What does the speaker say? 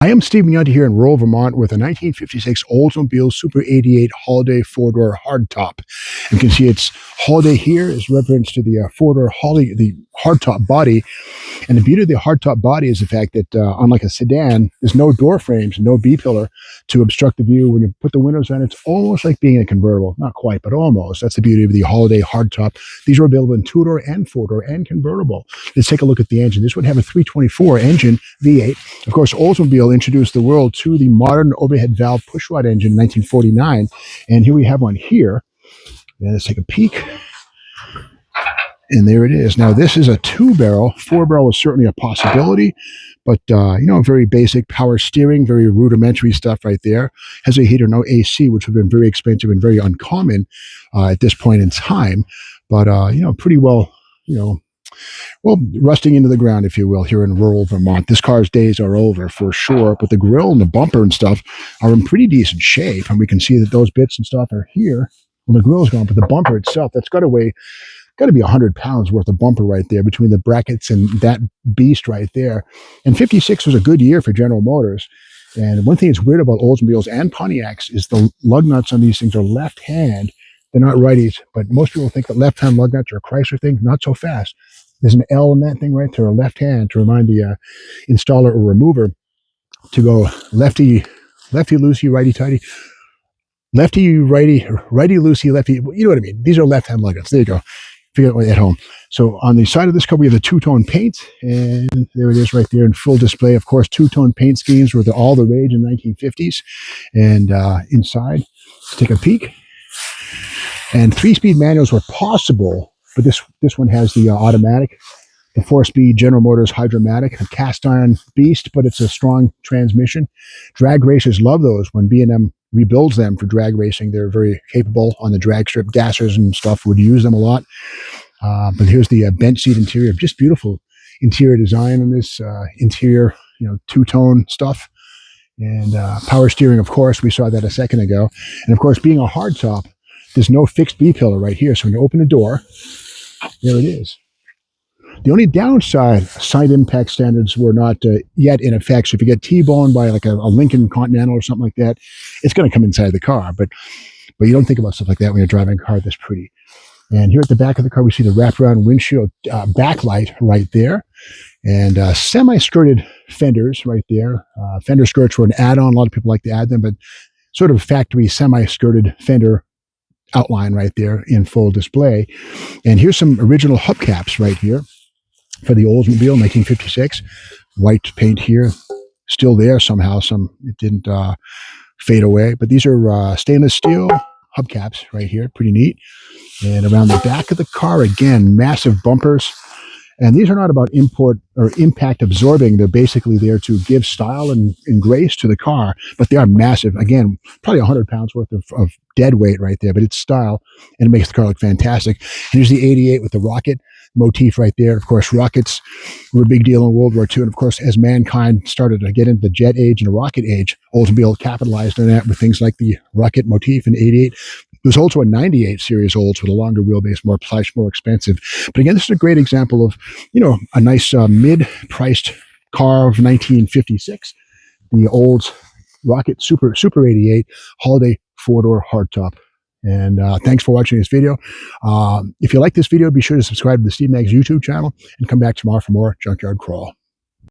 I am Stephen Yunty here in rural Vermont with a 1956 Oldsmobile Super 88 Holiday four-door hardtop. You can see its Holiday here is reference to the four-door the hardtop body. And the beauty of the hardtop body is the fact that, unlike a sedan, there's no door frames, no B-pillar to obstruct the view. When you put the windows on, it's almost like being a convertible. Not quite, but almost. That's the beauty of the Holiday hardtop. These are available in two-door and four-door and convertible. Let's take a look at the engine. This would have a 324 engine, V8. Of course, Oldsmobile introduced the world to the modern overhead valve pushrod engine in 1949. And here we have one here. And let's take a peek. And there it is. Now, this is a two-barrel. Four-barrel is certainly a possibility, but, very basic power steering, very rudimentary stuff right there. Has a heater, no AC, which would have been very expensive and very uncommon at this point in time. But, pretty well, rusting into the ground, if you will, here in rural Vermont. This car's days are over for sure, but the grill and the bumper and stuff are in pretty decent shape. And we can see that those bits and stuff are here. Well, the grill's gone, but the bumper itself, that's got to be 100 pounds worth of bumper right there between the brackets and that beast right there. And 56 was a good year for General Motors. And one thing that's weird about Oldsmobiles and Pontiacs is the lug nuts on these things are left hand. They're not righties, but most people think that left hand lug nuts are a Chrysler thing. Not so fast. There's an L in that thing right there, a left hand, to remind the installer or remover to go lefty loosey, righty tighty. Lefty, righty, loosey, lefty. You know what I mean? These are left hand lug nuts. There you go. Figure it out at home. So on the side of this car, we have the two-tone paint, and there it is right there in full display. Of course, two-tone paint schemes were all the rage in the 1950s. And inside, let's take a peek. And 3-speed manuals were possible, but this one has the automatic, the 4-speed General Motors Hydromatic, a cast iron beast, but it's a strong transmission. Drag racers love those. When B&M rebuilds them for drag racing, they're very capable on the drag strip. Gassers and stuff would use them a lot. But here's the bench seat interior. Just beautiful interior design on this interior, two-tone stuff. And power steering, of course, we saw that a second ago. And of course, being a hardtop, there's no fixed B-pillar right here. So when you open the door, there it is. The only downside, side impact standards were not yet in effect. So if you get T-boned by like a Lincoln Continental or something like that, it's going to come inside the car. But you don't think about stuff like that when you're driving a car that's pretty. And here at the back of the car, we see the wraparound windshield backlight right there. And semi-skirted fenders right there. Fender skirts were an add-on. A lot of people like to add them, but sort of factory semi-skirted fender outline right there in full display. And here's some original hubcaps right here for the Oldsmobile 1956. White paint here, still there somehow. It didn't fade away, but these are stainless steel hubcaps right here. Pretty neat. And around the back of the car, again, massive bumpers. And these are not about import or impact absorbing. They're basically there to give style and grace to the car, but they are massive. Again, probably 100 pounds worth of dead weight right there, but it's style and it makes the car look fantastic. And here's the 88 with the rocket motif right there. Of course, rockets were a big deal in World War II. And of course, as mankind started to get into the jet age and the rocket age, Oldsmobile capitalized on that with things like the rocket motif in 88. There's also a 98 series Olds with a longer wheelbase, more plush, more expensive. But again, this is a great example of, a nice mid-priced car of 1956, the Olds Rocket Super 88 Holiday four-door hardtop. And thanks for watching this video. If you like this video, be sure to subscribe to the Steve Maggs YouTube channel and come back tomorrow for more Junkyard Crawl.